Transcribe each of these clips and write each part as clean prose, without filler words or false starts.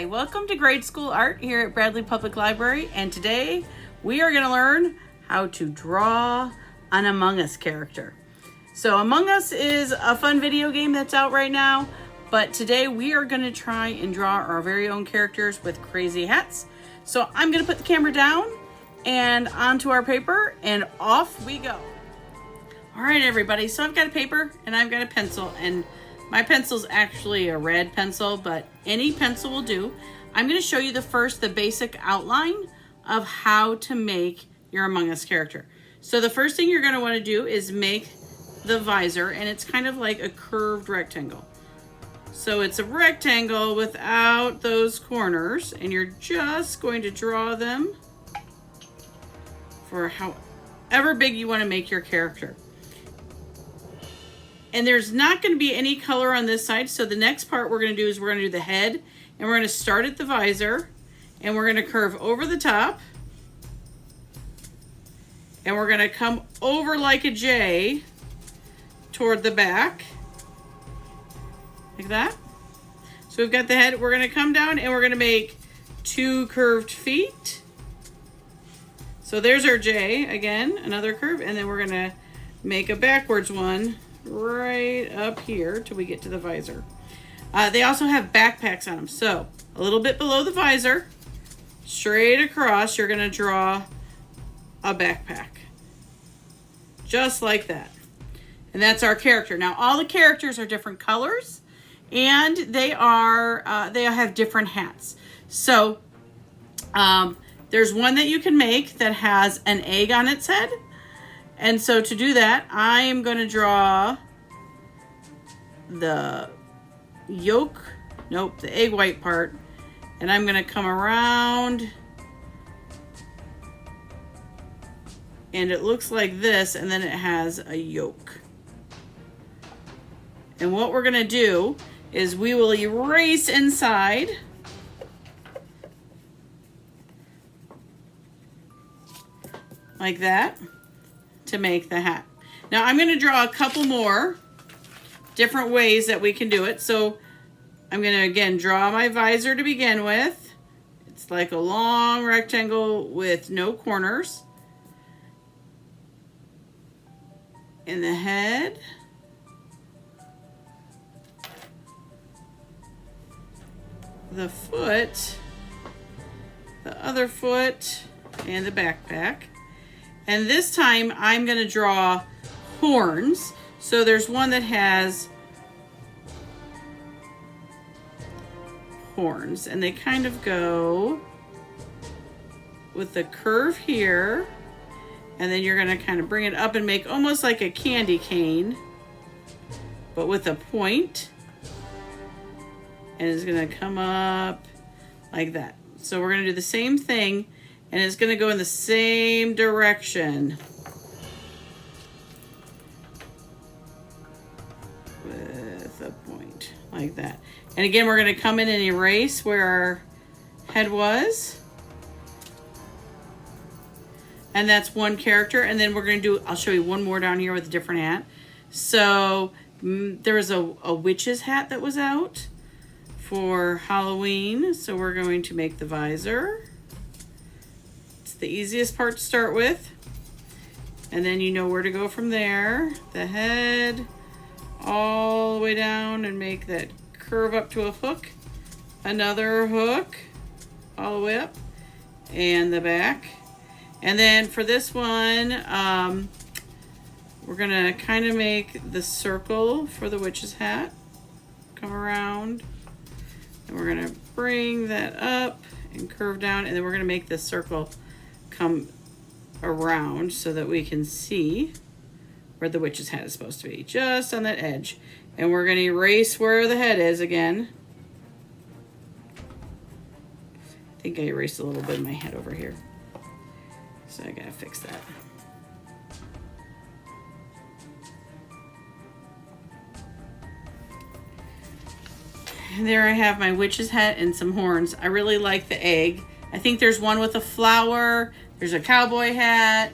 welcome to Grade School Art here at Bradley Public Library, and today we are going to learn how to draw an Among Us character. So Among Us is a fun video game that's out right now, but today we are going to try and draw our very own characters with crazy hats. So I'm going to put the camera down and onto our paper, and off we go. All right, everybody, so I've got a paper and I've got a pencil, and my pencil's actually a red pencil, but any pencil will do. I'm going to show you the basic outline of how to make your Among Us character. So the first thing you're going to want to do is make the visor, and it's kind of like a curved rectangle. So it's a rectangle without those corners, and you're just going to draw them for however big you want to make your character. And there's not going to be any color on this side. So the next part we're going to do is we're going to do the head, and we're going to start at the visor, and we're going to curve over the top, and we're going to come over like a J toward the back, like that. So we've got the head. We're going to come down and we're going to make two curved feet. So there's our J again, another curve, and then we're going to make a backwards one right up here till we get to the visor. They also have backpacks on them. So a little bit below the visor, straight across, you're going to draw a backpack. Just like that. And that's our character. Now all the characters are different colors, and they have different hats. So there's one that you can make that has an egg on its head. And so to do that, I am going to draw the yolk, the egg white part, and I'm going to come around, and it looks like this, and then it has a yolk. And what we're going to do is we will erase inside, like that, to make the hat. Now I'm going to draw a couple more different ways that we can do it. So I'm going to again draw my visor to begin with. It's like a long rectangle with no corners. And the head. The foot. The other foot. And the backpack. And this time I'm going to draw horns. So there's one that has horns, and they kind of go with the curve here, and then you're going to kind of bring it up and make almost like a candy cane, but with a point, and it's going to come up like that. So we're going to do the same thing, and it's going to go in the same direction with a point like that. And again, we're going to come in and erase where our head was. And that's one character. And then we're going to do, I'll show you one more down here with a different hat. So there was a witch's hat that was out for Halloween. So we're going to make the visor. The easiest part to start with, and then you know where to go from there. The head all the way down and make that curve up to a hook, another hook all the way up, and the back. And then for this one, we're gonna kind of make the circle for the witch's hat, come around, and we're gonna bring that up and curve down, and then we're gonna make this circle come around so that we can see where the witch's hat is supposed to be, just on that edge. And we're going to erase where the head is again. I think I erased a little bit of my head over here, so I gotta fix that. And there I have my witch's hat and some horns. I really like the egg. I think there's one with a flower. There's a cowboy hat.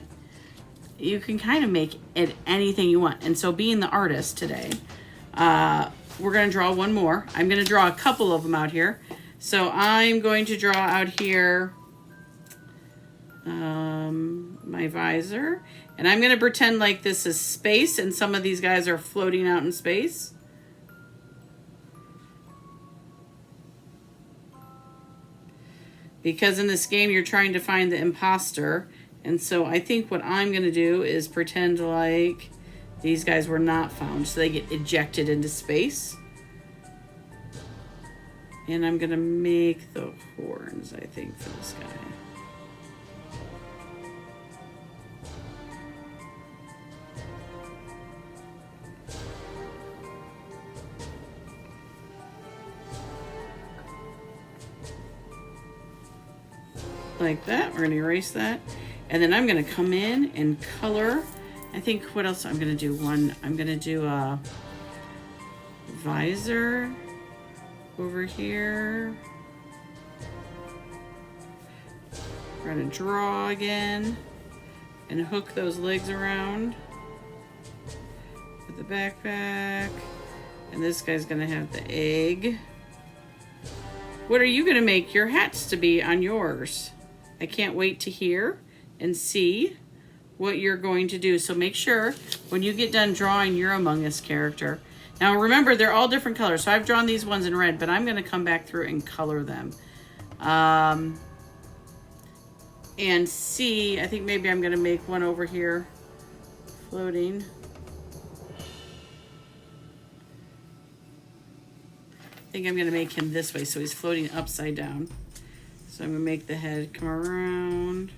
You can kind of make it anything you want. And so being the artist today, we're going to draw one more. I'm going to draw a couple of them out here. So I'm going to draw out here my visor. And I'm going to pretend like this is space and some of these guys are floating out in space. Because in this game, you're trying to find the imposter. And so I think what I'm going to do is pretend like these guys were not found. So they get ejected into space. And I'm going to make the horns, I think, for this guy. Like that. We're going to erase that. And then I'm going to come in and color. I think what else I'm going to do? I'm going to do a visor over here. We're going to draw again and hook those legs around with the backpack. And this guy's going to have the egg. What are you going to make your hats to be on yours? I can't wait to hear and see what you're going to do. So make sure when you get done drawing your Among Us character. Now remember, they're all different colors. So I've drawn these ones in red, but I'm going to come back through and color them. And see, I think maybe I'm going to make one over here floating. I think I'm going to make him this way so he's floating upside down. So I'm going to make the head come around.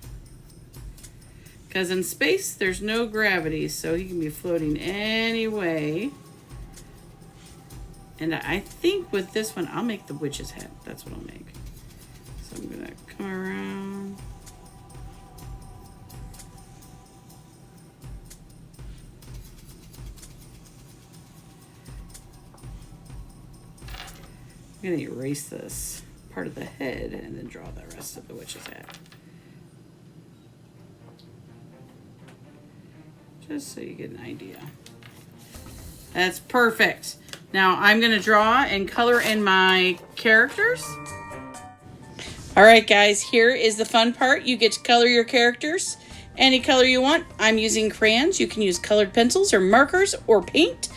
Because in space, there's no gravity, so he can be floating any way. And I think with this one, I'll make the witch's head. That's what I'll make. So I'm going to come around. I'm going to erase this part of the head and then draw the rest of the witch's head. Just so you get an idea. That's perfect. Now I'm going to draw and color in my characters. All right, guys, here is the fun part. You get to color your characters any color you want. I'm using crayons. You can use colored pencils or markers or paint.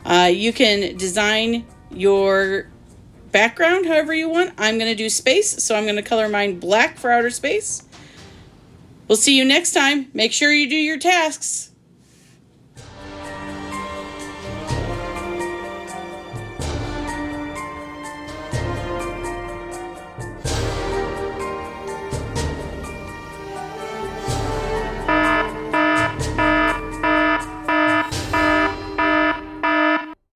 You can design your background however you want. I'm going to do space, so I'm going to color mine black for outer space. We'll see you next time. Make sure you do your tasks.